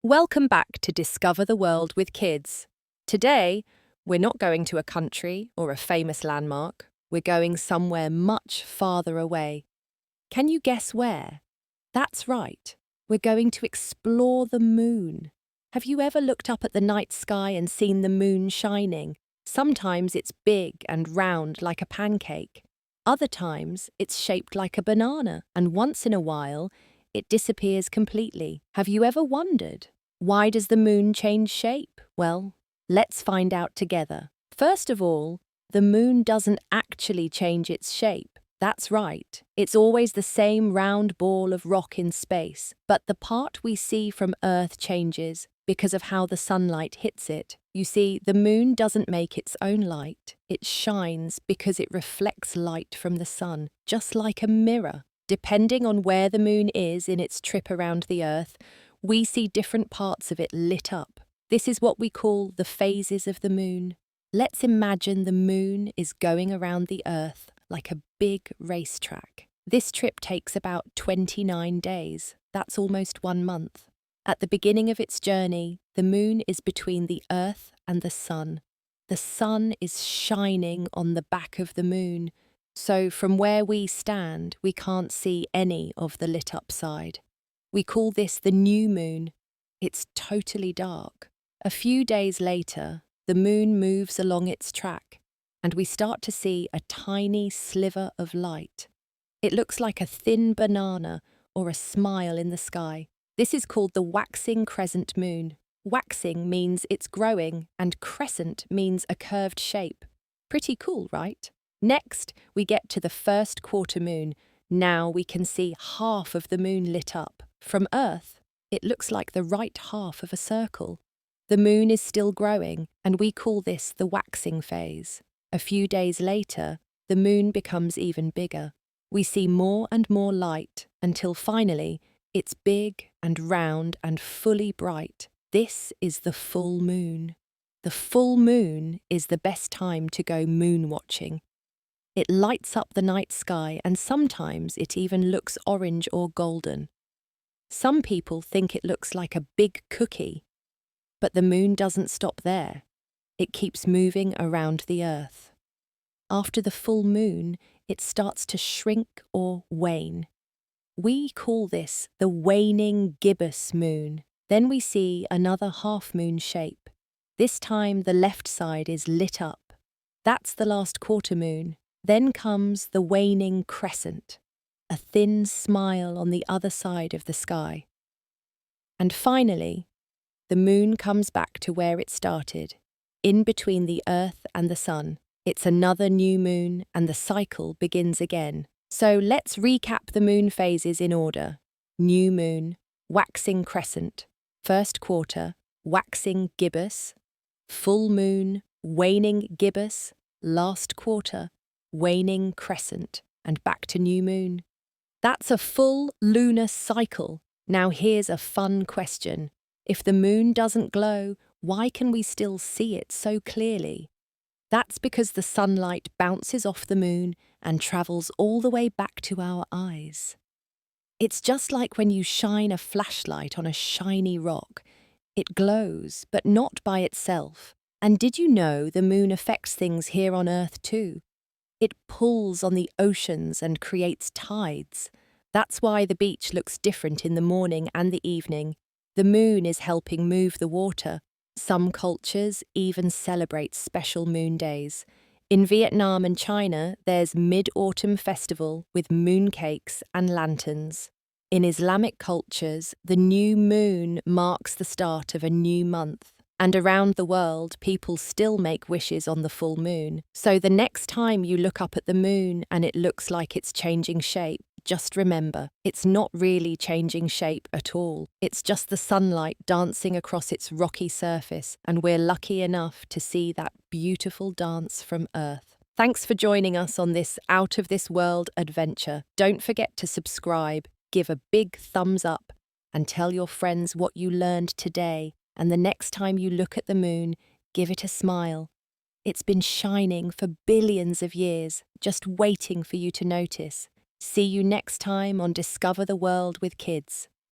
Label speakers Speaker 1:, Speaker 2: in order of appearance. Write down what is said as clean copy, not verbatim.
Speaker 1: Welcome back to Discover the World with Kids. Today, we're not going to a country or a famous landmark. We're going somewhere much farther away. Can you guess where? That's right. We're going to explore the moon. Have you ever looked up at the night sky and seen the moon shining? Sometimes it's big and round like a pancake. Other times, it's shaped like a banana, and once in a while, it disappears completely. Have you ever wondered, why does the moon change shape? Well, let's find out together. First of all, the moon doesn't actually change its shape. That's right. It's always the same round ball of rock in space, but the part we see from Earth changes because of how the sunlight hits it. You see, the moon doesn't make its own light. It shines because it reflects light from the sun, just like a mirror. Depending on where the moon is in its trip around the Earth, we see different parts of it lit up. This is what we call the phases of the moon. Let's imagine the moon is going around the Earth like a big racetrack. This trip takes about 29 days. That's almost 1 month. At the beginning of its journey, the moon is between the Earth and the sun. The sun is shining on the back of the moon, so from where we stand, we can't see any of the lit up side. We call this the new moon. It's totally dark. A few days later, the moon moves along its track, and we start to see a tiny sliver of light. It looks like a thin banana or a smile in the sky. This is called the waxing crescent moon. Waxing means it's growing, and crescent means a curved shape. Pretty cool, right? Next, we get to the first quarter moon. Now we can see half of the moon lit up. From Earth, it looks like the right half of a circle. The moon is still growing, and we call this the waxing phase. A few days later, the moon becomes even bigger. We see more and more light until finally, it's big and round and fully bright. This is the full moon. The full moon is the best time to go moon watching. It lights up the night sky, and sometimes it even looks orange or golden. Some people think it looks like a big cookie, but the moon doesn't stop there. It keeps moving around the Earth. After the full moon, it starts to shrink or wane. We call this the waning gibbous moon. Then we see another half-moon shape. This time the left side is lit up. That's the last quarter moon. Then comes the waning crescent, a thin smile on the other side of the sky. And finally, the moon comes back to where it started, in between the Earth and the sun. It's another new moon, and the cycle begins again. So let's recap the moon phases in order. New moon, waxing crescent, first quarter, waxing gibbous, full moon, waning gibbous, last quarter, waning crescent, and back to new moon. That's a full lunar cycle. Now here's a fun question. If the moon doesn't glow, why can we still see it so clearly? That's because the sunlight bounces off the moon and travels all the way back to our eyes. It's just like when you shine a flashlight on a shiny rock. It glows, but not by itself. And did you know the moon affects things here on Earth too? It pulls on the oceans and creates tides. That's why the beach looks different in the morning and the evening. The moon is helping move the water. Some cultures even celebrate special moon days. In Vietnam and China, there's Mid-Autumn Festival with moon cakes and lanterns. In Islamic cultures, the new moon marks the start of a new month. And around the world, people still make wishes on the full moon. So the next time you look up at the moon and it looks like it's changing shape, just remember, it's not really changing shape at all. It's just the sunlight dancing across its rocky surface, and we're lucky enough to see that beautiful dance from Earth. Thanks for joining us on this out-of-this-world adventure. Don't forget to subscribe, give a big thumbs up, and tell your friends what you learned today. And the next time you look at the moon, give it a smile. It's been shining for billions of years, just waiting for you to notice. See you next time on Discover the World with Kids.